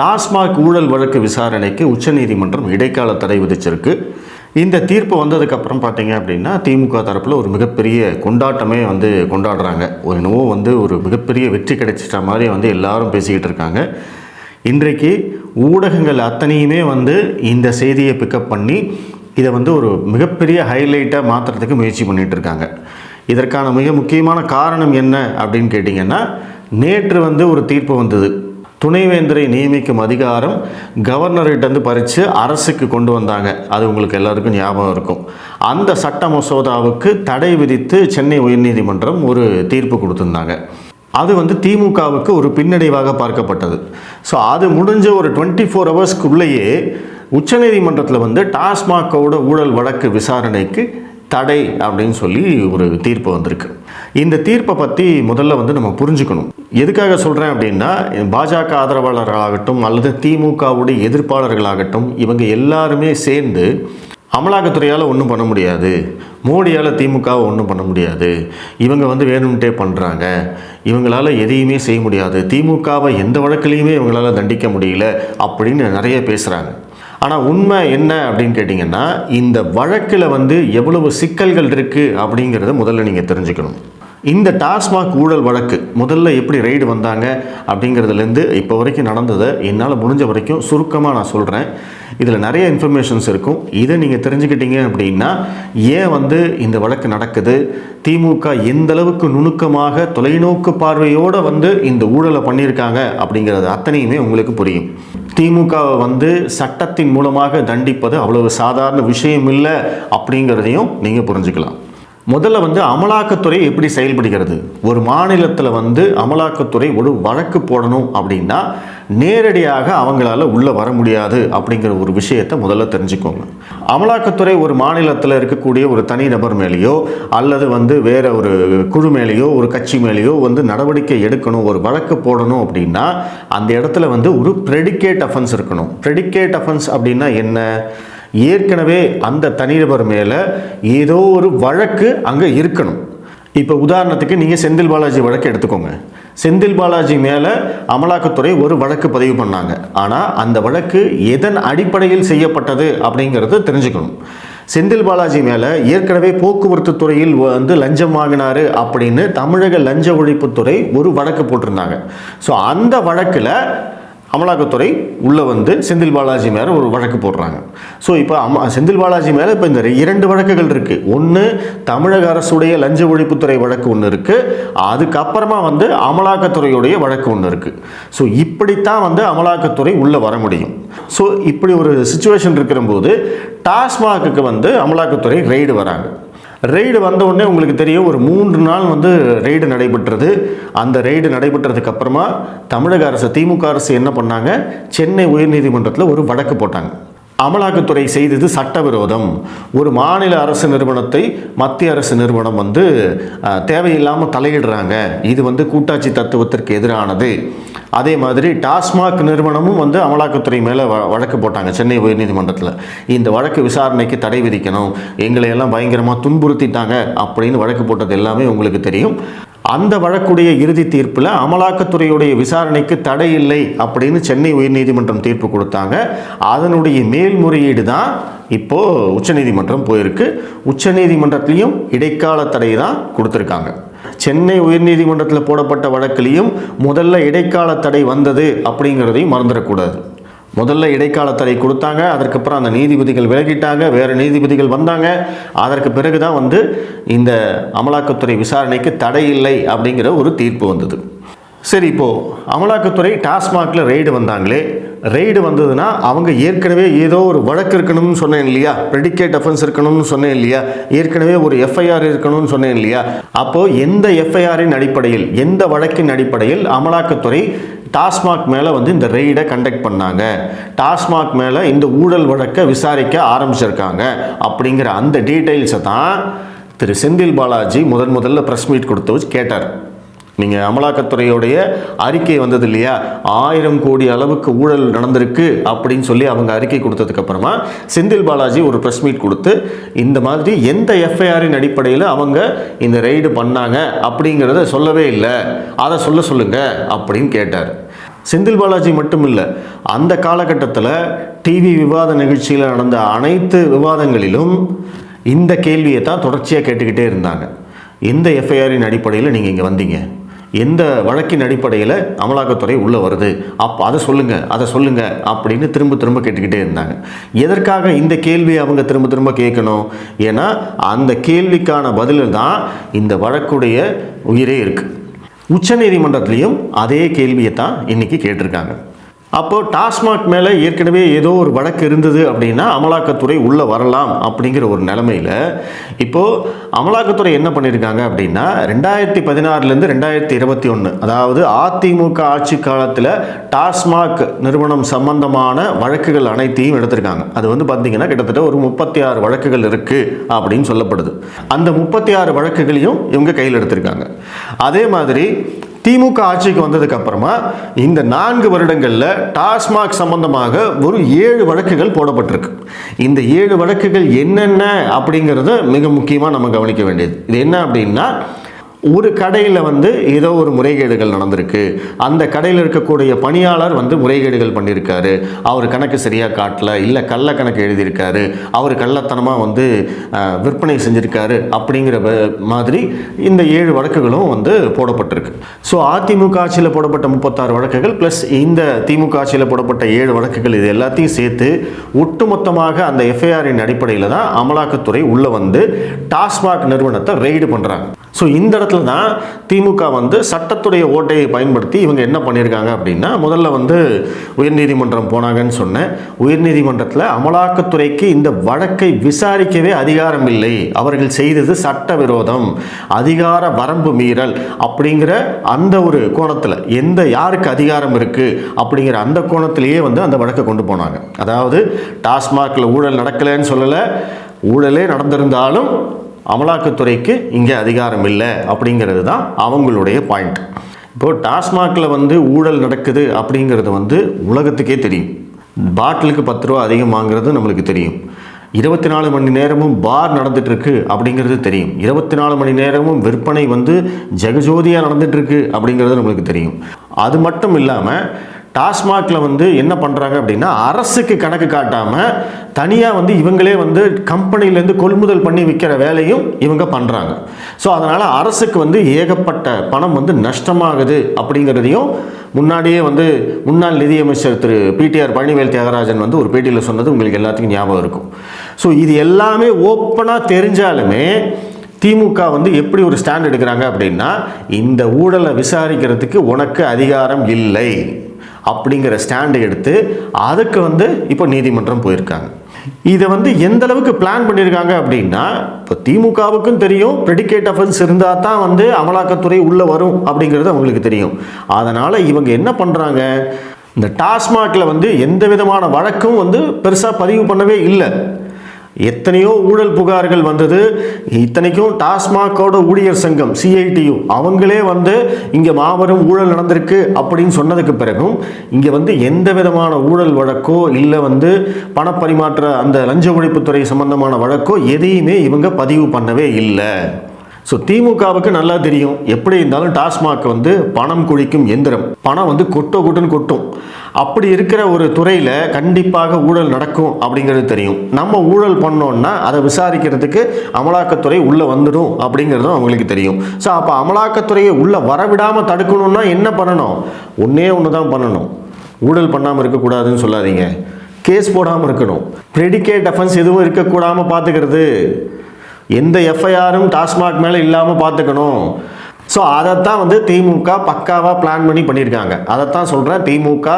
டாஸ்மாக் ஊழல் வழக்கு விசாரணைக்கு உச்சநீதிமன்றம் இடைக்கால தடை விதிச்சிருக்கு. இந்த தீர்ப்பு வந்ததுக்கப்புறம் பார்த்தீங்க அப்படின்னா திமுக தரப்பில் ஒரு மிகப்பெரிய கொண்டாட்டமே கொண்டாடுறாங்க. என்னவோ ஒரு மிகப்பெரிய வெற்றி கிடைச்சிட்ட மாதிரி எல்லாரும் பேசிக்கிட்டு இருக்காங்க. இன்றைக்கு ஊடகங்கள் அத்தனையுமே இந்த செய்தியை பிக்கப் பண்ணி இதை ஒரு மிகப்பெரிய ஹைலைட்டாக மாற்றுறதுக்கு முயற்சி பண்ணிகிட்டு இருக்காங்க. இதற்கான மிக முக்கியமான காரணம் என்ன அப்படின்னு கேட்டிங்கன்னா, நேற்று ஒரு தீர்ப்பு வந்தது. துணைவேந்தரை நியமிக்கும் அதிகாரம் கவர்னர்கிட்ட பறித்து அரசுக்கு கொண்டு வந்தாங்க. அது உங்களுக்கு எல்லாருக்கும் ஞாபகம் இருக்கும். அந்த சட்ட மசோதாவுக்கு தடை விதித்து சென்னை உயர்நீதிமன்றம் ஒரு தீர்ப்பு கொடுத்துருந்தாங்க. அது திமுகவுக்கு ஒரு பின்னடைவாக பார்க்கப்பட்டது. ஸோ அது முடிஞ்ச ஒரு 24 ஹவர்ஸ்க்குள்ளேயே உச்சநீதிமன்றத்தில் டாஸ்மாகோட ஊழல் வழக்கு விசாரணைக்கு தடை அப்படின்னு சொல்லி ஒரு தீர்ப்பு வந்திருக்கு. இந்த தீர்ப்பை பற்றி முதல்ல நம்ம புரிஞ்சுக்கணும். எதுக்காக சொல்கிறேன் அப்படின்னா, பாஜக ஆதரவாளர்களாகட்டும் அல்லது திமுகவுடைய எதிர்ப்பாளர்களாகட்டும் இவங்க எல்லாருமே சேர்ந்து அமலாக்கத்துறையால் ஒன்றும் பண்ண முடியாது, மோடியால் திமுகவை ஒன்றும் பண்ண முடியாது, இவங்க வேணும்ட்டே பண்ணுறாங்க, இவங்களால் எதையுமே செய்ய முடியாது, திமுகவை எந்த வழக்கிலையுமே இவங்களால் தண்டிக்க முடியல அப்படின்னு நிறைய பேசுகிறாங்க. ஆனால் உண்மை என்ன அப்படின்னு கேட்டிங்கன்னா, இந்த வழக்கில் எவ்வளவு சிக்கல்கள் இருக்குது அப்படிங்கிறத முதல்ல நீங்கள் தெரிஞ்சுக்கணும். இந்த டாஸ்மாக் ஊழல் வழக்கு முதல்ல எப்படி ரெய்டு வந்தாங்க அப்படிங்கிறதுலேருந்து இப்போ வரைக்கும் நடந்ததை என்னால் முடிஞ்ச வரைக்கும் சுருக்கமாக நான் சொல்கிறேன். இதில் நிறைய இன்ஃபர்மேஷன்ஸ் இருக்கும். இதை நீங்கள் தெரிஞ்சுக்கிட்டீங்க அப்படின்னா ஏன் இந்த வழக்கு நடக்குது, திமுக எந்தளவுக்கு நுணுக்கமாக தொலைநோக்கு பார்வையோடு இந்த ஊழலை பண்ணியிருக்காங்க அப்படிங்கிறது அத்தனையுமே உங்களுக்கு புரியும். திமுகவை சட்டத்தின் மூலமாக தண்டிப்பது அவ்வளவு சாதாரண விஷயம் இல்லை அப்படிங்கிறதையும் நீங்கள் புரிஞ்சுக்கலாம். முதல்ல அமலாக்கத்துறை எப்படி செயல்படுகிறது, ஒரு மாநிலத்தில் அமலாக்கத்துறை ஒரு வழக்கு போடணும் அப்படின்னா நேரடியாக அவங்களால உள்ளே வர முடியாது அப்படிங்கிற ஒரு விஷயத்தை முதல்ல தெரிஞ்சுக்கோங்க. அமலாக்கத்துறை ஒரு மாநிலத்தில் இருக்கக்கூடிய ஒரு தனிநபர் மேலேயோ அல்லது வேற ஒரு குழு மேலேயோ ஒரு கட்சி மேலேயோ நடவடிக்கை எடுக்கணும், ஒரு வழக்கு போடணும் அப்படின்னா அந்த இடத்துல ஒரு ப்ரெடிகேட் அஃபென்ஸ் இருக்கணும். ப்ரெடிகேட் அஃபென்ஸ் அப்படின்னா என்ன? ஏற்கனவே அந்த தனிநபர் மேலே ஏதோ ஒரு வழக்கு அங்கே இருக்கணும். இப்போ உதாரணத்துக்கு நீங்கள் செந்தில் பாலாஜி வழக்கு எடுத்துக்கோங்க. செந்தில் பாலாஜி மேலே அமலாக்கத்துறை ஒரு வழக்கு பதிவு பண்ணாங்க. ஆனால் அந்த வழக்கு எதன் அடிப்படையில் செய்யப்பட்டது அப்படிங்கிறது தெரிஞ்சுக்கணும். செந்தில் பாலாஜி மேலே ஏற்கனவே போக்குவரத்து துறையில் லஞ்சம் வாங்கினார் அப்படின்னு தமிழக லஞ்ச ஒழிப்புத்துறை ஒரு வழக்கு போட்டிருந்தாங்க. ஸோ அந்த வழக்கில் அமலாக்கத்துறை உள்ளே செந்தில் பாலாஜி மேலே ஒரு வழக்கு போடுறாங்க. ஸோ இப்போ செந்தில் பாலாஜி மேலே இப்போ இந்த 2 வழக்குகள் இருக்குது. ஒன்று தமிழக அரசுடைய லஞ்ச ஒழிப்புத்துறை வழக்கு ஒன்று இருக்குது, அதுக்கப்புறமா அமலாக்கத்துறையுடைய வழக்கு ஒன்று இருக்குது. ஸோ இப்படித்தான் அமலாக்கத்துறை உள்ளே வர முடியும். ஸோ இப்படி ஒரு சுச்சுவேஷன் இருக்கிற போது டாஸ்மாகுக்கு அமலாக்கத்துறை ரெய்டு வராங்க. ரெய்டு வந்த உடனே உங்களுக்கு தெரியும், ஒரு 3 நாள் ரெய்டு நடைபெற்றது. அந்த ரெய்டு நடைபெற்றதுக்கு அப்புறமா தமிழக அரசு திமுக அரசு என்ன பண்ணாங்க, சென்னை உயர்நீதிமன்றத்தில் ஒரு வழக்கு போட்டாங்க. அமலாக்கத்துறை செய்தது சட்டவிரோதம், ஒரு மாநில அரசு நிறுவனத்தை மத்திய அரசு நிறுவனம் தேவையில்லாமல் தலையிடுறாங்க, இது கூட்டாட்சி தத்துவத்திற்கு எதிரானது. அதே மாதிரி டாஸ்மாக் நிறுவனமும் அமலாக்கத்துறை மேலே வழக்கு போட்டாங்க சென்னை உயர்நீதிமன்றத்தில். இந்த வழக்கு விசாரணைக்கு தடை விதிக்கணும், எங்களை எல்லாம் பயங்கரமாக துன்புறுத்திட்டாங்க அப்படின்னு வழக்கு போட்டது எல்லாமே உங்களுக்கு தெரியும். அந்த வழக்குடைய இறுதி தீர்ப்பில் அமலாக்கத்துறையுடைய விசாரணைக்கு தடை இல்லை அப்படின்னு சென்னை உயர்நீதிமன்றம் தீர்ப்பு கொடுத்தாங்க. அதனுடைய மேல்முறையீடு தான் இப்போது உச்சநீதிமன்றம் போயிருக்கு. உச்சநீதிமன்றத்திலையும் இடைக்கால தடை தான் கொடுத்துருக்காங்க. சென்னை உயர்நீதிமன்றத்தில் போடப்பட்ட வழக்கிலையும் முதல்ல இடைக்கால தடை வந்தது அப்படிங்கிறதையும் மறந்துடக்கூடாது. முதல்ல இடைக்கால தடை கொடுத்தாங்க, அதற்கப்புறம் அந்த நீதிபதிகள் விலகிட்டாங்க, வேறு நீதிபதிகள் வந்தாங்க. அதற்கு பிறகு தான் இந்த அமலாக்கத்துறை விசாரணைக்கு தடை இல்லை அப்படிங்கிற ஒரு தீர்ப்பு வந்தது. சரி, இப்போது அமலாக்கத்துறை டாஸ்மாகில் ரெய்டு வந்தாங்களே, ரெய்டு வந்ததுன்னா அவங்க ஏற்கனவே ஏதோ ஒரு வழக்கு இருக்கணும்னு சொன்னேன் இல்லையா, ப்ரெடிகேட் அஃபென்ஸ் இருக்கணும்னு சொன்னேன் இல்லையா, ஏற்கனவே ஒரு எஃப்ஐஆர் இருக்கணும்னு சொன்னேன் இல்லையா. அப்போது எந்த எஃப்ஐஆரின் அடிப்படையில், எந்த வழக்கின் அடிப்படையில் அமலாக்கத்துறை டாஸ்மாக் மேலே இந்த ரெய்டை கண்டக்ட் பண்ணாங்க, டாஸ்மாக் மேலே இந்த ஊழல் வழக்கை விசாரிக்க ஆரம்பிச்சிருக்காங்க அப்படிங்கிற அந்த டீட்டெயில்ஸை தான் திரு செந்தில் பாலாஜி முதல்ல ப்ரெஸ் மீட் கொடுத்து வச்சு கேட்டார். நீங்கள் அமலாக்கத்துறையுடைய அறிக்கை வந்தது இல்லையா, 1000 கோடி அளவுக்கு ஊழல் நடந்திருக்கு அப்படின்னு சொல்லி அவங்க அறிக்கை கொடுத்ததுக்கப்புறமா செந்தில் பாலாஜி ஒரு ப்ரெஸ் மீட் கொடுத்து இந்த மாதிரி எந்த எஃப்ஐஆரின் அடிப்படையில் அவங்க இந்த ரெய்டு பண்ணாங்க அப்படிங்கிறத சொல்லவே இல்லை, அதை சொல்லுங்க அப்படின்னு கேட்டார். செந்தில் பாலாஜி மட்டும் இல்லை, அந்த காலகட்டத்தில் டிவி விவாத நிகழ்ச்சியில் நடந்த அனைத்து விவாதங்களிலும் இந்த கேள்வியை தான் தொடர்ச்சியாக கேட்டுக்கிட்டே இருந்தாங்க. எந்த எஃப்ஐஆரின் அடிப்படையில் நீங்கள் இங்கே வந்தீங்க, எந்த வழக்கின் அடிப்படையில் அமலாக்கத்துறை உள்ளே வருது, அதை சொல்லுங்கள் அப்படின்னு திரும்ப திரும்ப கேட்டுக்கிட்டே இருந்தாங்க. எதற்காக இந்த கேள்வியை அவங்க திரும்ப திரும்ப கேட்கணும்? ஏன்னா அந்த கேள்விக்கான பதிலில் தான் இந்த வழக்குடைய உயிரே இருக்குது. உச்சநீதிமன்றத்திலையும் அதே கேள்வியை தான் இன்றைக்கி கேட்டிருக்காங்க. அப்போது டாஸ்மாக் மேலே ஏற்கனவே ஏதோ ஒரு வழக்கு இருந்தது அப்படின்னா அமலாக்கத்துறை உள்ளே வரலாம் அப்படிங்கிற ஒரு நிலைமையில் இப்போது அமலாக்கத்துறை என்ன பண்ணியிருக்காங்க அப்படின்னா 2016 2021, அதாவது அதிமுக ஆட்சி காலத்தில் டாஸ்மாக் நிறுவனம் சம்பந்தமான வழக்குகள் அனைத்தையும் எடுத்திருக்காங்க. அது வந்து பார்த்திங்கன்னா கிட்டத்தட்ட ஒரு 36 வழக்குகள் இருக்குது அப்படின்னு சொல்லப்படுது. அந்த 36 வழக்குகளையும் இவங்க கையில் எடுத்திருக்காங்க. அதே மாதிரி திமுக ஆட்சிக்கு வந்ததுக்கு அப்புறமா இந்த 4 வருடங்களில் டாஸ்மாக் சம்பந்தமாக ஒரு 7 வழக்குகள் போடப்பட்டிருக்கு. இந்த 7 வழக்குகள் என்னென்ன அப்படிங்கிறத மிக முக்கியமாக நம்ம கவனிக்க வேண்டியது. இது என்ன அப்படின்னா, ஒரு கடையில் வந்து ஏதோ ஒரு முறைகேடுகள் நடந்திருக்கு, அந்த கடையில் இருக்கக்கூடிய பணியாளர் வந்து முறைகேடுகள் பண்ணியிருக்காரு, அவர் கணக்கு சரியாக காட்டல, இல்லை கள்ள கணக்கு எழுதியிருக்காரு, அவர் கள்ளத்தனமாக வந்து விற்பனை செஞ்சுருக்காரு அப்படிங்கிற மாதிரி இந்த 7 வழக்குகளும் வந்து போடப்பட்டிருக்கு. ஸோ அதிமுக ஆட்சியில் போடப்பட்ட 36 வழக்குகள் ப்ளஸ் இந்த திமுக ஆட்சியில் போடப்பட்ட 7 வழக்குகள், இது எல்லாத்தையும் சேர்த்து ஒட்டுமொத்தமாக அந்த எஃப்ஐஆரின் அடிப்படையில் தான் அமலாக்கத்துறை உள்ளே வந்து டாஸ்மாக் நிறுவனத்தை ரெய்டு பண்ணுறாங்க. ஸோ இந்த இடத்துல தான் திமுக வந்து சட்டத்துடைய ஓட்டையை பயன்படுத்தி இவங்க என்ன பண்ணியிருக்காங்க அப்படின்னா, முதல்ல வந்து உயர்நீதிமன்றம் போனாங்கன்னு சொன்னேன். உயர்நீதிமன்றத்தில் அமலாக்கத்துறைக்கு இந்த வழக்கை விசாரிக்கவே அதிகாரம் இல்லை, அவர்கள் செய்தது சட்டவிரோதம், அதிகார வரம்பு மீறல் அப்படிங்கிற அந்த ஒரு கோணத்தில் யாருக்கு அதிகாரம் இருக்குது அப்படிங்கிற அந்த கோணத்திலேயே வந்து அந்த வழக்கை கொண்டு போனாங்க. அதாவது டாஸ்மாகில் ஊழல் நடக்கலைன்னு சொல்லலை, ஊழலே நடந்திருந்தாலும் அமலாக்கத்துறைக்கு இங்கே அதிகாரம் இல்லை அப்படிங்கிறது தான் அவங்களுடைய பாயிண்ட். இப்போது டாஸ்மாகில் வந்து ஊழல் நடக்குது அப்படிங்கிறது வந்து உலகத்துக்கே தெரியும். பாட்டிலுக்கு 10 ரூபா அதிகம் வாங்குறது நம்மளுக்கு தெரியும். 24 மணி நேரமும் பார் நடந்துகிட்ருக்கு அப்படிங்கிறது தெரியும். 24 மணி நேரமும் விற்பனை வந்து ஜெகஜோதியாக நடந்துகிட்ருக்கு அப்படிங்கிறது நம்மளுக்கு தெரியும். அது மட்டும் இல்லாமல் டாஸ்மாகில் வந்து என்ன பண்ணுறாங்க அப்படின்னா, அரசுக்கு கணக்கு காட்டாமல் தனியாக வந்து இவங்களே வந்து கம்பெனிலேருந்து கொள்முதல் பண்ணி விற்கிற வேலையும் இவங்க பண்ணுறாங்க. ஸோ அதனால் அரசுக்கு வந்து ஏகப்பட்ட பணம் வந்து நஷ்டமாகுது அப்படிங்கிறதையும் முன்னாடியே வந்து முன்னாள் நிதியமைச்சர் திரு பிடிஆர் பழனிவேல் தியாகராஜன் வந்து ஒரு பேட்டியில் சொன்னது உங்களுக்கு எல்லாத்துக்கும் ஞாபகம் இருக்கும். ஸோ இது எல்லாமே ஓப்பனாக தெரிஞ்சாலுமே திமுக வந்து எப்படி ஒரு ஸ்டாண்ட் எடுக்கிறாங்க அப்படின்னா, இந்த ஊழலை விசாரிக்கிறதுக்கு உனக்கு அதிகாரம் இல்லை அப்படிங்கிற ஸ்டாண்டை எடுத்து அதுக்கு வந்து இப்போ நீதிமன்றம் போயிருக்காங்க. இதை வந்து எந்த அளவுக்கு பிளான் பண்ணியிருக்காங்க அப்படின்னா, இப்போ திமுகவுக்கும் தெரியும் ப்ரெடிகேட் அஃபென்ஸ் இருந்தால் தான் வந்து அமலாக்கத்துறை உள்ளே வரும் அப்படிங்கிறது அவங்களுக்கு தெரியும். அதனால் இவங்க என்ன பண்ணுறாங்க, இந்த டாஸ்மாகில் வந்து எந்த விதமான வழக்கும் வந்து பெருசாக பதிவு பண்ணவே இல்லை. எத்தனையோ ஊழல் புகார்கள் வந்தது. இத்தனைக்கும் டாஸ்மாகோட ஊழியர் சங்கம் CITU அவங்களே வந்து இங்கே மாபெரும் ஊழல் நடந்திருக்கு அப்படின்னு சொன்னதுக்கு பிறகும் இங்கே வந்து எந்த விதமான ஊழல் வழக்கோ இல்லை வந்து பணப்பரிமாற்ற அந்த லஞ்ச ஒழிப்புத்துறை சம்பந்தமான வழக்கோ எதையுமே இவங்க பதிவு பண்ணவே இல்லை. ஸோ திமுகவுக்கு நல்லா தெரியும், எப்படி இருந்தாலும் டாஸ்மாக் வந்து பணம் குழிக்கும் எந்திரம், பணம் வந்து கொட்டுன்னு கொட்டும். அப்படி இருக்கிற ஒரு துறையில் கண்டிப்பாக ஊழல் நடக்கும் அப்படிங்கிறது தெரியும். நம்ம ஊழல் பண்ணோன்னா அதை விசாரிக்கிறதுக்கு அமலாக்கத்துறை உள்ளே வந்துடும் அப்படிங்கிறதும் அவங்களுக்கு தெரியும். ஸோ அப்போ அமலாக்கத்துறையை உள்ளே வரவிடாமல் தடுக்கணும்னா என்ன பண்ணணும்? ஒன்று தான் பண்ணணும், ஊழல் பண்ணாமல் இருக்கக்கூடாதுன்னு சொல்லாதீங்க, கேஸ் போடாமல் இருக்கணும், ப்ரெடிகேட் அஃபென்ஸ் எதுவும் இருக்கக்கூடாமல் பார்த்துக்கிறது, எந்த எஃப்ஐஆரும் டாஸ்மாக் மேலே இல்லாமல் பார்த்துக்கணும். ஸோ அதைத்தான் வந்து திமுக பக்காவாக பிளான் பண்ணியிருக்காங்க. அதைத்தான் சொல்கிறேன், திமுக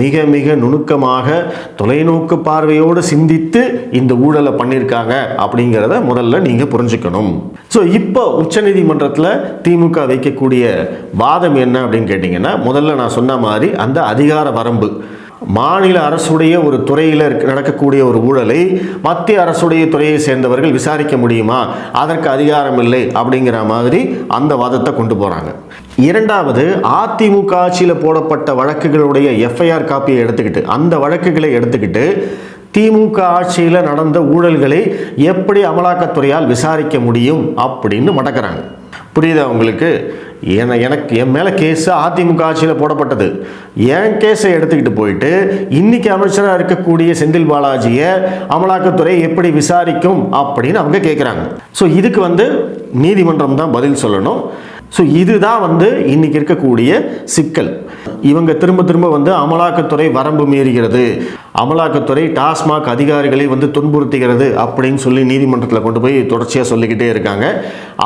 மிக மிக நுணுக்கமாக தொலைநோக்கு பார்வையோடு சிந்தித்து இந்த ஊழலை பண்ணியிருக்காங்க அப்படிங்கிறத முதல்ல நீங்கள் புரிஞ்சுக்கணும். ஸோ இப்போ உச்சநீதிமன்றத்தில் திமுக வைக்கக்கூடிய வாதம் என்ன அப்படின்னு கேட்டிங்கன்னா, முதல்ல நான் சொன்ன மாதிரி அந்த அதிகார வரம்பு, மாநில அரசுடைய ஒரு துறையில் நடக்கக்கூடிய ஒரு ஊழலை மத்திய அரசுடைய துறையை சேர்ந்தவர்கள் விசாரிக்க முடியுமா, அதற்கு அதிகாரம் இல்லை அப்படிங்கிற மாதிரி அந்த வாதத்தை கொண்டு போகிறாங்க. இரண்டாவது, அதிமுக ஆட்சியில் போடப்பட்ட வழக்குகளுடைய எஃப்ஐஆர் காப்பியை எடுத்துக்கிட்டு, அந்த வழக்குகளை எடுத்துக்கிட்டு திமுக ஆட்சியில் நடந்த ஊழல்களை எப்படி அமலாக்கத்துறையால் விசாரிக்க முடியும் அப்படின்னு மடக்கிறாங்க. புரியுதா உங்களுக்கு? எனக்கு என் மேலே கேஸு அதிமுக ஆட்சியில் போடப்பட்டது. என் கேஸை எடுத்துக்கிட்டு போயிட்டு இன்னைக்கு அமைச்சராக இருக்கக்கூடிய செந்தில் பாலாஜியை அமலாக்கத்துறை எப்படி விசாரிக்கும் அப்படின்னு அவங்க கேட்குறாங்க. ஸோ இதுக்கு வந்து நீதிமன்றம் தான் பதில் சொல்லணும். ஸோ இதுதான் வந்து இன்னைக்கு இருக்கக்கூடிய சிக்கல். இவங்க திரும்ப திரும்ப வந்து அமலாக்கத்துறை வரம்பு மீறுகிறது, அமலாக்கத்துறை டாஸ்மாக் அதிகாரிகளை வந்து துன்புறுத்துகிறது அப்படின்னு சொல்லி நீதிமன்றத்தில் கொண்டு போய் தொடர்ச்சியாக சொல்லிக்கிட்டே இருக்காங்க.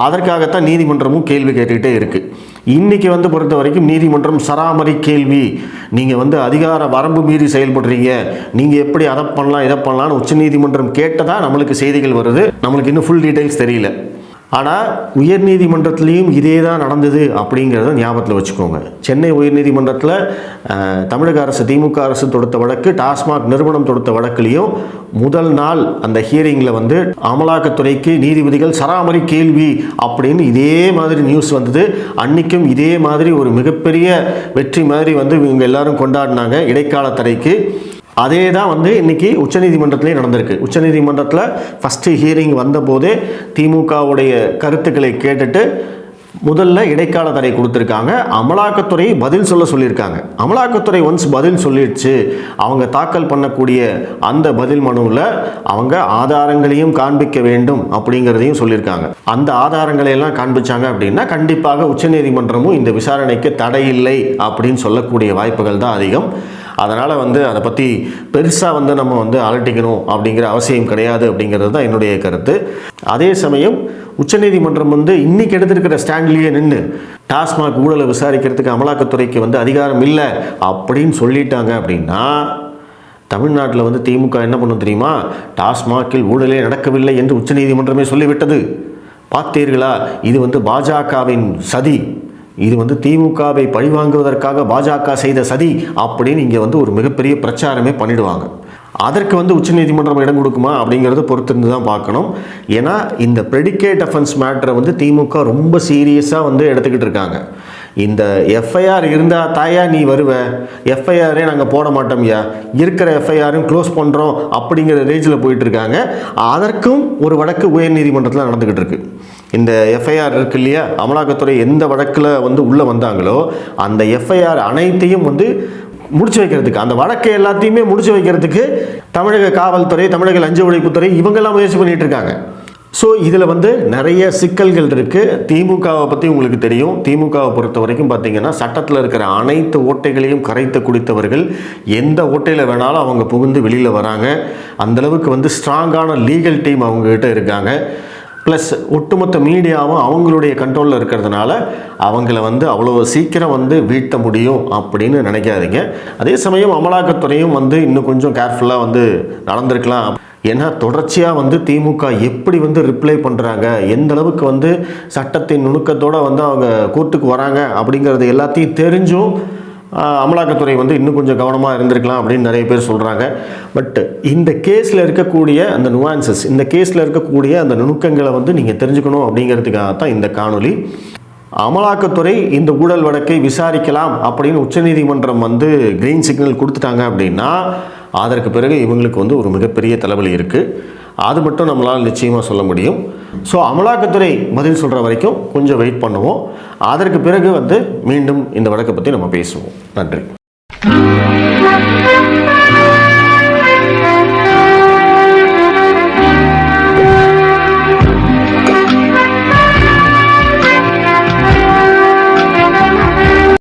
அதற்காகத்தான் நீதிமன்றமும் கேள்வி கேட்டுக்கிட்டே இருக்குது. இன்றைக்கி வந்து பொறுத்த வரைக்கும் நீதிமன்றம் சராமரி கேள்வி, நீங்கள் வந்து அதிகார வரம்பு மீறி செயல்படுறீங்க, நீங்கள் எப்படி அதை பண்ணலாம் இதை பண்ணலான்னு உச்சநீதிமன்றம் கேட்டதாக நம்மளுக்கு செய்திகள் வருது. நம்மளுக்கு இன்னும் ஃபுல் டீட்டெயில்ஸ் தெரியல. ஆனால் உயர்நீதிமன்றத்துலேயும் இதே தான் நடந்தது அப்படிங்கிறத ஞாபகத்தில் வச்சுக்கோங்க. சென்னை உயர்நீதிமன்றத்தில் தமிழக அரசு திமுக அரசு தொடுத்த வழக்கு, டாஸ்மாக் நிறுவனம் தொடுத்த வழக்குலேயும் முதல் நாள் அந்த ஹியரிங்கில் வந்து அமலாக்கத்துறைக்கு நீதிபதிகள் சராமரி கேள்வி அப்படின்னு இதே மாதிரி நியூஸ் வந்தது. அன்றைக்கும் இதே மாதிரி ஒரு மிகப்பெரிய வெற்றி மாதிரி வந்து இவங்க எல்லாரும் கொண்டாடினாங்க இடைக்கால தடைக்கு. அதே தான் வந்து இன்றைக்கி உச்சநீதிமன்றத்திலே நடந்திருக்கு. உச்சநீதிமன்றத்தில் ஃபஸ்ட்டு ஹியரிங் வந்தபோதே திமுகவுடைய கருத்துக்களை கேட்டுட்டு முதல்ல இடைக்கால தடை கொடுத்துருக்காங்க. அமலாக்கத்துறை பதில் சொல்லியிருக்காங்க. அமலாக்கத்துறை ஒன்ஸ் பதில் சொல்லிடுச்சு, அவங்க தாக்கல் பண்ணக்கூடிய அந்த பதில் மனுவில் அவங்க ஆதாரங்களையும் காண்பிக்க வேண்டும் அப்படிங்கிறதையும் சொல்லியிருக்காங்க. அந்த ஆதாரங்களை எல்லாம் காண்பிச்சாங்க அப்படின்னா கண்டிப்பாக உச்சநீதிமன்றமும் இந்த விசாரணைக்கு தடை இல்லை அப்படின்னு சொல்லக்கூடிய வாய்ப்புகள் தான் அதிகம். அதனால் வந்து அதை பற்றி பெருசாக வந்து நம்ம வந்து அலட்டிக்கணும் அப்படிங்கிற அவசியம் கிடையாது அப்படிங்கிறது தான் என்னுடைய கருத்து. அதே சமயம் உச்சநீதிமன்றம் வந்து இன்றைக்கி எடுத்திருக்கிற ஸ்டாண்ட்லேயே நின்று டாஸ்மாக் ஊழலை விசாரிக்கிறதுக்கு அமலாக்கத்துறைக்கு வந்து அதிகாரம் இல்லை அப்படின்னு சொல்லிட்டாங்க அப்படின்னா தமிழ்நாட்டில் வந்து திமுக என்ன பண்ணும் தெரியுமா? டாஸ்மாகில் ஊழலே நடக்கவில்லை என்று உச்சநீதிமன்றமே சொல்லிவிட்டது. பார்த்தீர்களா? இது வந்து பாஜகவின் சதி, இது வந்து திமுகவை பழிவாங்குவதற்காக பாஜக செய்த சதி அப்படின்னு இங்கே வந்து ஒரு மிகப்பெரிய பிரச்சாரமே பண்ணிடுவாங்க. அதற்கு வந்து உச்சநீதிமன்றம் இடம் கொடுக்குமா அப்படிங்கிறத பொறுத்திருந்து தான் பார்க்கணும். ஏன்னா இந்த ப்ரெடிகேட் அஃபென்ஸ் மேட்டரை வந்து திமுக ரொம்ப சீரியஸாக வந்து எடுத்துக்கிட்டு இருக்காங்க. இந்த எஃப்ஐஆர் இருந்தால் தாயா நீ வருவ, எஃப்ஐஆரே நாங்கள் போட மாட்டோம்யா, இருக்கிற எஃப்ஐஆரும் க்ளோஸ் பண்ணுறோம் அப்படிங்கிற ரேஞ்சில் போயிட்டுருக்காங்க. அதற்கும் ஒரு வழக்கு உயர்நீதிமன்றத்தில் நடந்துக்கிட்டு இருக்கு. இந்த எஃப்ஐஆர் இருக்கு இல்லையா, அமலாக்கத்துறை எந்த வழக்கில் வந்து உள்ளே வந்தாங்களோ அந்த எஃப்ஐஆர் அனைத்தையும் வந்து முடிச்சு வைக்கிறதுக்கு, அந்த வழக்கை எல்லாத்தையுமே முடிச்சு வைக்கிறதுக்கு தமிழக காவல்துறை, தமிழக லஞ்ச ஒழிப்புத்துறை இவங்கெல்லாம் முயற்சி பண்ணிகிட்டு இருக்காங்க. ஸோ இதில் வந்து நிறைய சிக்கல்கள் இருக்குது. திமுகவை பற்றி உங்களுக்கு தெரியும். திமுகவை பொறுத்த வரைக்கும் பார்த்தீங்கன்னா சட்டத்தில் இருக்கிற அனைத்து ஓட்டைகளையும் கரைத்து குடித்தவர்கள். எந்த ஓட்டையில் வேணாலும் அவங்க புகுந்து வெளியில் வராங்க. அந்தளவுக்கு வந்து ஸ்ட்ராங்கான லீகல் டீம் அவங்ககிட்ட இருக்காங்க. ப்ளஸ் ஒட்டுமொத்த மீடியாவும் அவங்களுடைய கண்ட்ரோலில் இருக்கிறதுனால அவங்கள வந்து அவ்வளோ சீக்கிரம் வந்து வீழ்த்த முடியும் அப்படின்னு நினைக்காதீங்க. அதே சமயம் அமலாக்கத்துறையும் வந்து இன்னும் கொஞ்சம் கேர்ஃபுல்லாக வந்து நடந்திருக்கலாம். ஏன்னா தொடர்ச்சியாக வந்து திமுக எப்படி வந்து ரிப்ளை பண்ணுறாங்க, எந்த அளவுக்கு வந்து சட்டத்தின் நுணுக்கத்தோடு வந்து அவங்க கோர்ட்டுக்கு வராங்க அப்படிங்கிறது எல்லாத்தையும் தெரிஞ்சும் அமலாக்கத்துறை வந்து இன்னும் கொஞ்சம் கவனமாக இருந்திருக்கலாம் அப்படின்னு நிறைய பேர் சொல்கிறாங்க. பட் இந்த கேஸில் இருக்கக்கூடிய அந்த நுவான்சஸ், இந்த கேஸில் இருக்கக்கூடிய அந்த நுணுக்கங்களை வந்து நீங்கள் தெரிஞ்சுக்கணும் அப்படிங்கிறதுக்காகத்தான் இந்த காணொலி. அமலாக்கத்துறை இந்த ஊழல் வழக்கை விசாரிக்கலாம் அப்படின்னு உச்சநீதிமன்றம் வந்து கிரீன் சிக்னல் கொடுத்துட்டாங்க அப்படின்னா அதற்கு பிறகு இவங்களுக்கு வந்து ஒரு மிகப்பெரிய தலைவலி இருக்குது. அது மட்டும் நம்மளால் நிச்சயமாக சொல்ல முடியும். ஸோ அமலாக்கத்துறை பதில் சொல்கிற வரைக்கும் கொஞ்சம் வெயிட் பண்ணுவோம். அதற்கு பிறகு வந்து மீண்டும் இந்த வழக்கை பற்றி நம்ம பேசுவோம். நன்றி.